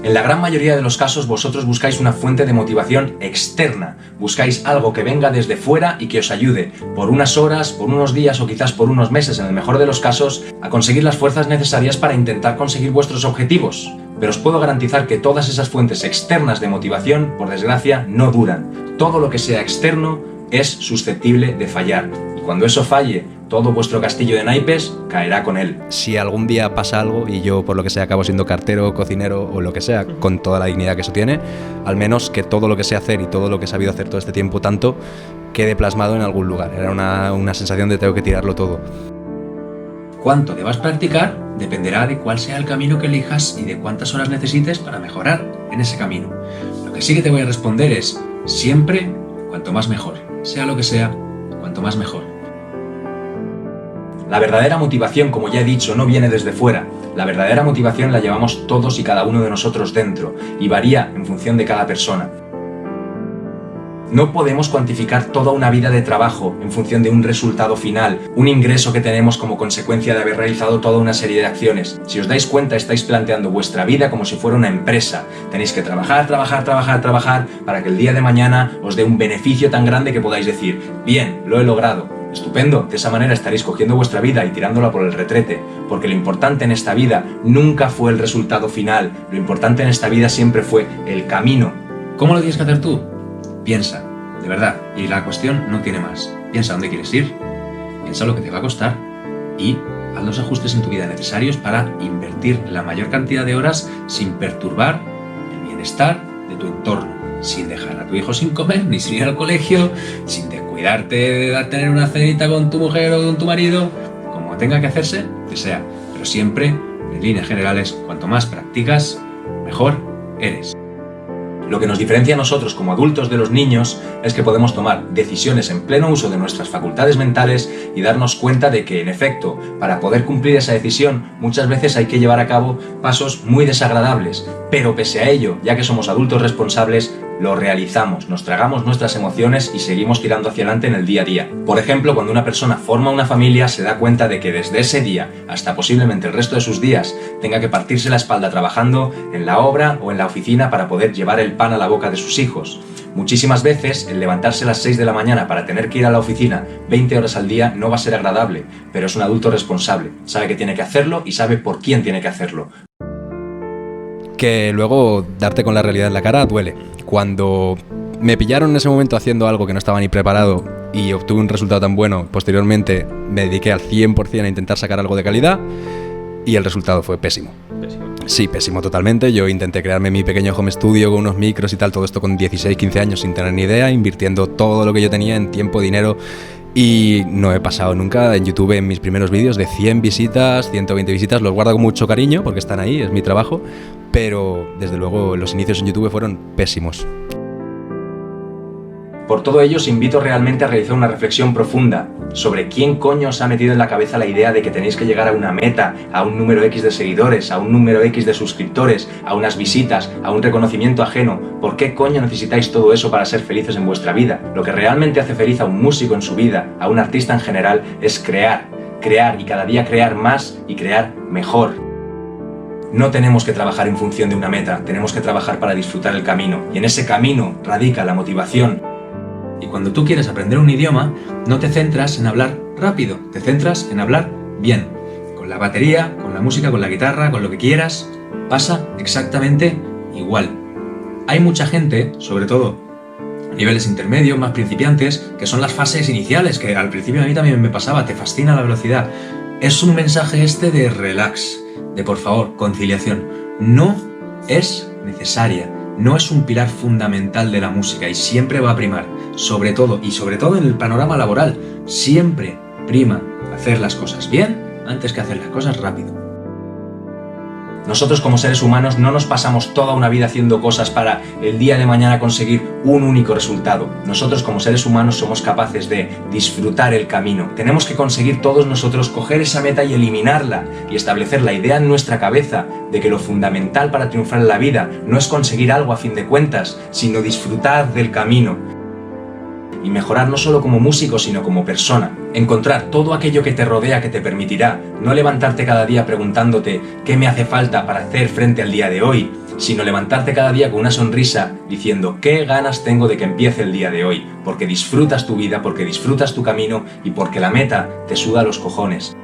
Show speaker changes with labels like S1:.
S1: En la gran mayoría de los casos vosotros buscáis una fuente de motivación externa, buscáis algo que venga desde fuera y que os ayude, por unas horas, por unos días o quizás por unos meses en el mejor de los casos, a conseguir las fuerzas necesarias para intentar conseguir vuestros objetivos. Pero os puedo garantizar que todas esas fuentes externas de motivación, por desgracia, no duran. Todo lo que sea externo es susceptible de fallar. Y cuando eso falle, todo vuestro castillo de naipes caerá con él.
S2: Si algún día pasa algo y yo por lo que sea acabo siendo cartero, cocinero o lo que sea, con toda la dignidad que eso tiene, al menos que todo lo que sé hacer y todo lo que he sabido hacer todo este tiempo tanto quede plasmado en algún lugar. Era una sensación de tengo que tirarlo todo.
S1: Cuánto debas practicar dependerá de cuál sea el camino que elijas y de cuántas horas necesites para mejorar en ese camino. Lo que sí que te voy a responder es, siempre, cuanto más mejor. Sea lo que sea, cuanto más mejor. La verdadera motivación, como ya he dicho, no viene desde fuera. La verdadera motivación la llevamos todos y cada uno de nosotros dentro, y varía en función de cada persona. No podemos cuantificar toda una vida de trabajo en función de un resultado final, un ingreso que tenemos como consecuencia de haber realizado toda una serie de acciones. Si os dais cuenta, estáis planteando vuestra vida como si fuera una empresa. Tenéis que trabajar para que el día de mañana os dé un beneficio tan grande que podáis decir, bien, lo he logrado. Estupendo, de esa manera estaréis cogiendo vuestra vida y tirándola por el retrete, porque lo importante en esta vida nunca fue el resultado final, lo importante en esta vida siempre fue el camino. ¿Cómo lo tienes que hacer tú? Piensa, de verdad, y la cuestión no tiene más. Piensa dónde quieres ir, piensa lo que te va a costar y haz los ajustes en tu vida necesarios para invertir la mayor cantidad de horas sin perturbar el bienestar de tu entorno, sin dejar a tu hijo sin comer, ni sin ir al colegio, sin descuidarte de tener una cenita con tu mujer o con tu marido, como tenga que hacerse, que sea. Pero siempre, en líneas generales, cuanto más practicas, mejor eres. Lo que nos diferencia a nosotros como adultos de los niños es que podemos tomar decisiones en pleno uso de nuestras facultades mentales y darnos cuenta de que, en efecto, para poder cumplir esa decisión, muchas veces hay que llevar a cabo pasos muy desagradables, pero pese a ello, ya que somos adultos responsables, lo realizamos, nos tragamos nuestras emociones y seguimos tirando hacia adelante en el día a día. Por ejemplo, cuando una persona forma una familia, se da cuenta de que desde ese día hasta posiblemente el resto de sus días tenga que partirse la espalda trabajando en la obra o en la oficina para poder llevar el pan a la boca de sus hijos. Muchísimas veces el levantarse a las 6 de la mañana para tener que ir a la oficina 20 horas al día no va a ser agradable, pero es un adulto responsable, sabe que tiene que hacerlo y sabe por quién tiene que hacerlo.
S2: Que luego darte con la realidad en la cara duele. Cuando me pillaron en ese momento haciendo algo que no estaba ni preparado y obtuve un resultado tan bueno, posteriormente me dediqué al 100% a intentar sacar algo de calidad y el resultado fue pésimo. Sí, pésimo totalmente. Yo intenté crearme mi pequeño home studio con unos micros y tal, todo esto con 16, 15 años sin tener ni idea, invirtiendo todo lo que yo tenía en tiempo, dinero, y no he pasado nunca en YouTube en mis primeros vídeos de 100 visitas, 120 visitas. Los guardo con mucho cariño porque están ahí, es mi trabajo, pero desde luego los inicios en YouTube fueron pésimos.
S1: Por todo ello os invito realmente a realizar una reflexión profunda sobre quién coño os ha metido en la cabeza la idea de que tenéis que llegar a una meta, a un número X de seguidores, a un número X de suscriptores, a unas visitas, a un reconocimiento ajeno. ¿Por qué coño necesitáis todo eso para ser felices en vuestra vida? Lo que realmente hace feliz a un músico en su vida, a un artista en general, es crear y cada día crear más y crear mejor. No tenemos que trabajar en función de una meta, tenemos que trabajar para disfrutar el camino, y en ese camino radica la motivación. Y cuando tú quieres aprender un idioma, no te centras en hablar rápido, te centras en hablar bien. Con la batería, con la música, con la guitarra, con lo que quieras, pasa exactamente igual. Hay mucha gente, sobre todo niveles intermedios, más principiantes, que son las fases iniciales, que al principio a mí también me pasaba, te fascina la velocidad. Es un mensaje este de relax, de por favor, conciliación. No es necesaria. No es un pilar fundamental de la música y siempre va a primar, sobre todo en el panorama laboral, siempre prima hacer las cosas bien antes que hacer las cosas rápido. Nosotros como seres humanos no nos pasamos toda una vida haciendo cosas para el día de mañana conseguir un único resultado. Nosotros como seres humanos somos capaces de disfrutar el camino. Tenemos que conseguir todos nosotros coger esa meta y eliminarla y establecer la idea en nuestra cabeza de que lo fundamental para triunfar en la vida no es conseguir algo a fin de cuentas, sino disfrutar del camino. y mejorar no solo como músico, sino como persona. Encontrar todo aquello que te rodea que te permitirá no levantarte cada día preguntándote qué me hace falta para hacer frente al día de hoy, sino levantarte cada día con una sonrisa diciendo qué ganas tengo de que empiece el día de hoy, porque disfrutas tu vida, porque disfrutas tu camino y porque la meta te suda los cojones.